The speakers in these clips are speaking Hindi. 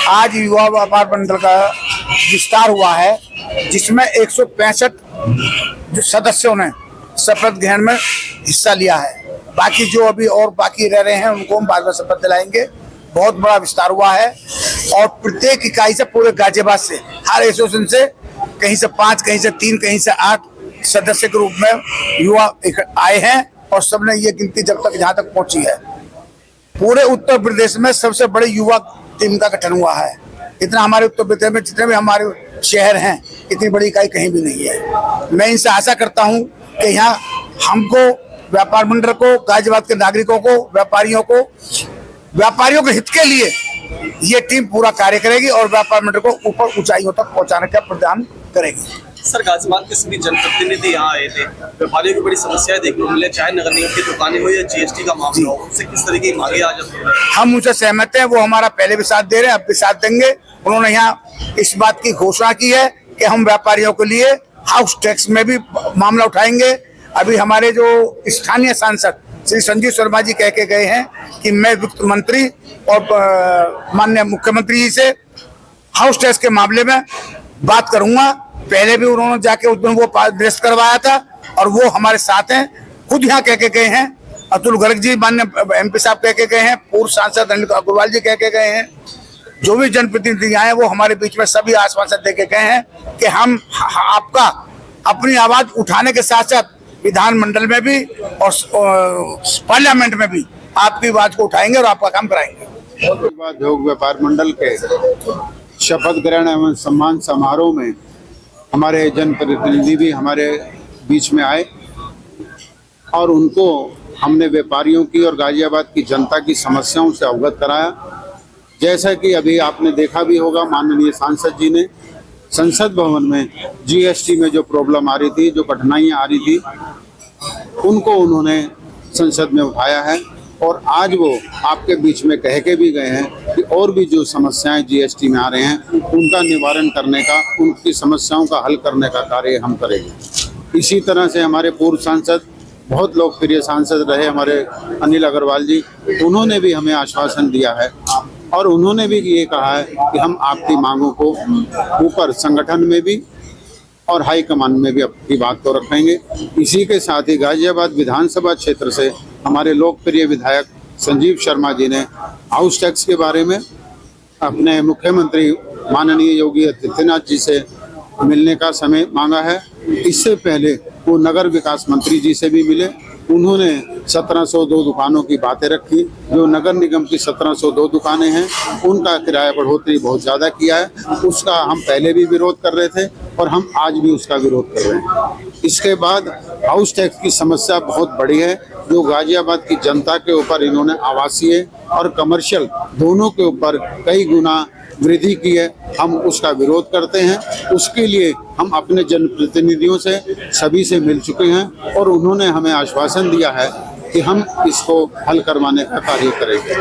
आज युवा व्यापार मंडल का विस्तार हुआ है, जिसमें 165 जो सदस्यों ने शपथ ग्रहण में हिस्सा लिया है। बाकी जो अभी और बाकी रह रहे हैं उनको हम बाद में शपथ दिलाएंगे। बहुत बड़ा विस्तार हुआ है और प्रत्येक इकाई से, पूरे गाजियाबाद से, हर एसोसिएशन से कहीं से 5, कहीं से 3, कहीं से 8 सदस्य के रूप में युवा आए हैं और सबने ये गिनती जब तक जहाँ तक पहुंची है, पूरे उत्तर प्रदेश में सबसे बड़ी युवा टीम का गठन हुआ है। इतना हमारे उत्तर प्रदेश में जितने भी हमारे शहर हैं, इतनी बड़ी इकाई कहीं भी नहीं है। मैं इनसे आशा करता हूं कि यहाँ हमको, व्यापार मंडल को, गाजियाबाद के नागरिकों को, व्यापारियों के हित के लिए ये टीम पूरा कार्य करेगी और व्यापार मंडल को ऊपर ऊंचाइयों तक पहुंचाने का प्रदान करेगी। सर, गाजियाबाद के सभी जनप्रतिनिधि यहाँ आए थे, व्यापारियों की बड़ी समस्याएं देखने को मिले, चाहे नगर निगम की दुकानें हो या जीएसटी का मामला हो, उससे किस तरीके की मांगे आज हम उनसे सहमत हैं। वो हमारा पहले भी साथ दे रहे हैं, अब भी साथ देंगे। उन्होंने यहाँ इस बात की घोषणा की है कि हम व्यापारियों के लिए हाउस टैक्स में भी मामला उठाएंगे। अभी हमारे जो स्थानीय सांसद श्री संजीव शर्मा जी कह के गए हैं कि मैं वित्त मंत्री और माननीय मुख्यमंत्री जी से हाउस टैक्स के मामले में बात करूंगा। पहले भी उन्होंने जाके उस दिन वो निरस्त करवाया था और वो हमारे साथ हैं। खुद यहाँ कह के गए हैं, अतुल गर्ग जी माननीय एमपी साहब कह के गए हैं, पूर्व सांसद अनिल अग्रवाल जी कह के गए हैं, जो भी जनप्रतिनिधि आए वो हमारे बीच में सभी आश्वासन दे के गए हैं कि हम आपका अपनी आवाज उठाने के साथ साथ विधानमंडल में भी और पार्लियामेंट में भी आपकी आवाज को उठाएंगे और आपका काम कराएंगे। उद्योग व्यापार मंडल के शपथ ग्रहण एवं सम्मान समारोह में हमारे जनप्रतिनिधि भी हमारे बीच में आए और उनको हमने व्यापारियों की और गाजियाबाद की जनता की समस्याओं से अवगत कराया। जैसा कि अभी आपने देखा भी होगा, माननीय सांसद जी ने संसद भवन में जीएसटी में जो प्रॉब्लम आ रही थी, जो कठिनाइयाँ आ रही थी, उनको उन्होंने संसद में उठाया है और आज वो आपके बीच में कह के भी गए हैं कि और भी जो समस्याएं जीएसटी में आ रहे हैं उनका निवारण करने का, उनकी समस्याओं का हल करने का कार्य हम करेंगे। इसी तरह से हमारे पूर्व सांसद, बहुत लोकप्रिय सांसद रहे हमारे अनिल अग्रवाल जी, उन्होंने भी हमें आश्वासन दिया है और उन्होंने भी ये कहा है कि हम आपकी मांगों को ऊपर संगठन में भी और हाईकमान में भी अपनी बात को रखेंगे। इसी के साथ ही गाजियाबाद विधानसभा क्षेत्र से हमारे लोकप्रिय विधायक संजीव शर्मा जी ने हाउस टैक्स के बारे में अपने मुख्यमंत्री माननीय योगी आदित्यनाथ जी से मिलने का समय मांगा है। इससे पहले वो नगर विकास मंत्री जी से भी मिले। उन्होंने 1702 दुकानों की बातें रखी। जो नगर निगम की 1702 दुकानें हैं उनका किराया बढ़ोतरी बहुत ज़्यादा किया है, उसका हम पहले भी विरोध कर रहे थे और हम आज भी उसका विरोध कर रहे हैं। इसके बाद हाउस टैक्स की समस्या बहुत बड़ी है, जो गाजियाबाद की जनता के ऊपर इन्होंने आवासीय और कमर्शियल दोनों के ऊपर कई गुना वृद्धि की है, हम उसका विरोध करते हैं। उसके लिए हम अपने जनप्रतिनिधियों से सभी से मिल चुके हैं और उन्होंने हमें आश्वासन दिया है कि हम इसको हल करवाने का कार्य करेंगे।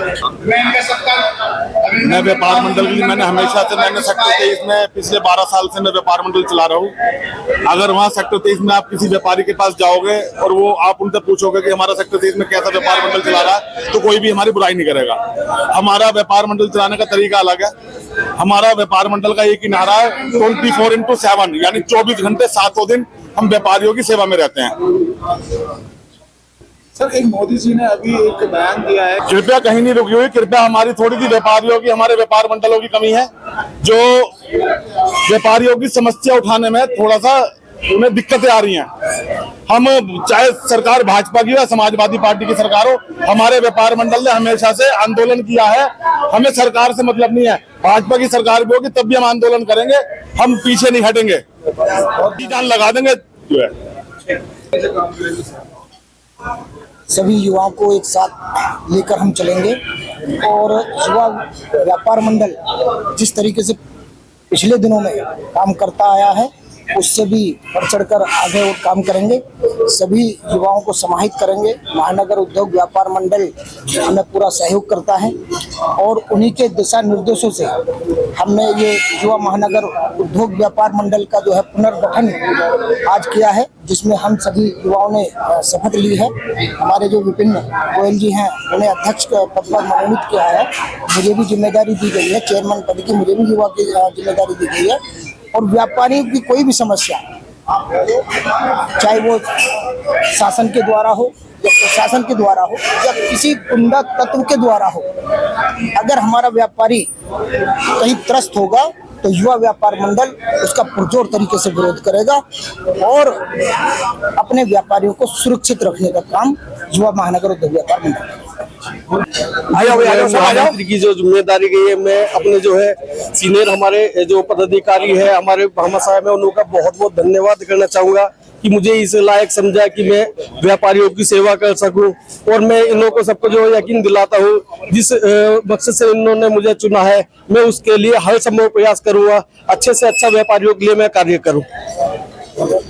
मैं व्यापार मंडल की, मैंने हमेशा से, मैंने सेक्टर 23 में पिछले 12 साल से मैं व्यापार मंडल चला रहा हूँ। अगर वहाँ सेक्टर 23 में आप किसी व्यापारी के पास जाओगे और वो आप उनसे पूछोगे कि हमारा सेक्टर 23 में कैसा व्यापार मंडल चला रहा है, तो कोई भी हमारी बुराई नहीं करेगा। हमारा व्यापार मंडल चलाने का तरीका अलग है। हमारा व्यापार मंडल का एक ही नारा है, 24/7, यानी 24 घंटे 7 दिन हम व्यापारियों की सेवा में रहते हैं। सर, एक मोदी जी ने अभी एक बयान दिया है, कृपया कहीं नहीं रुकी हुई, कृपया हमारी थोड़ी सी व्यापारियों की, हमारे व्यापार मंडलों की कमी है, जो व्यापारियों की समस्या उठाने में थोड़ा सा उन्हें दिक्कतें आ रही हैं। हम चाहे सरकार भाजपा की या समाजवादी पार्टी की सरकार हो, हमारे व्यापार मंडल ने हमेशा से आंदोलन किया है। हमें सरकार से मतलब नहीं है, भाजपा की सरकार भी होगी तब भी हम आंदोलन करेंगे, हम पीछे नहीं हटेंगे, जान लगा देंगे। जो है सभी युवाओं को एक साथ लेकर हम चलेंगे और युवा व्यापार मंडल जिस तरीके से पिछले दिनों में काम करता आया है उससे भी बढ़ चढ़कर आगे और काम करेंगे। सभी युवाओं को समाहित करेंगे। महानगर उद्योग व्यापार मंडल हमें पूरा सहयोग करता है और उन्हीं के दिशा निर्देशों से हमने ये युवा महानगर उद्योग व्यापार मंडल का जो है पुनर्गठन आज किया है, जिसमें हम सभी युवाओं ने शपथ ली है। हमारे जो विपिन गोयल जी हैं उन्हें अध्यक्ष पद पर मनोनीत किया है। मुझे भी जिम्मेदारी दी गई है, चेयरमैन पद की मुझे भी युवा की जिम्मेदारी दी गई है। और व्यापारियों की कोई भी समस्या, चाहे वो शासन के द्वारा हो या प्रशासन के द्वारा हो या किसी गुंडा तत्व के द्वारा हो, अगर हमारा व्यापारी कहीं त्रस्त होगा तो युवा व्यापार मंडल उसका पुरजोर तरीके से विरोध करेगा और अपने व्यापारियों को सुरक्षित रखने का काम युवा महानगर उद्योग व्यापार मंडल। महामंत्री की जो जिम्मेदारी गई है, मैं अपने जो है सीनियर हमारे जो पदाधिकारी है हमारे भामा साहब है उनका बहुत बहुत धन्यवाद करना चाहूंगा कि मुझे इस लायक समझा कि मैं व्यापारियों की सेवा कर सकूं। और मैं इन लोगों को सबको जो यकीन दिलाता हूं, जिस मकसद से इन्होंने मुझे चुना है मैं उसके लिए हर संभव प्रयास करूंगा, अच्छे से अच्छा व्यापारियों के लिए मैं कार्य करूं।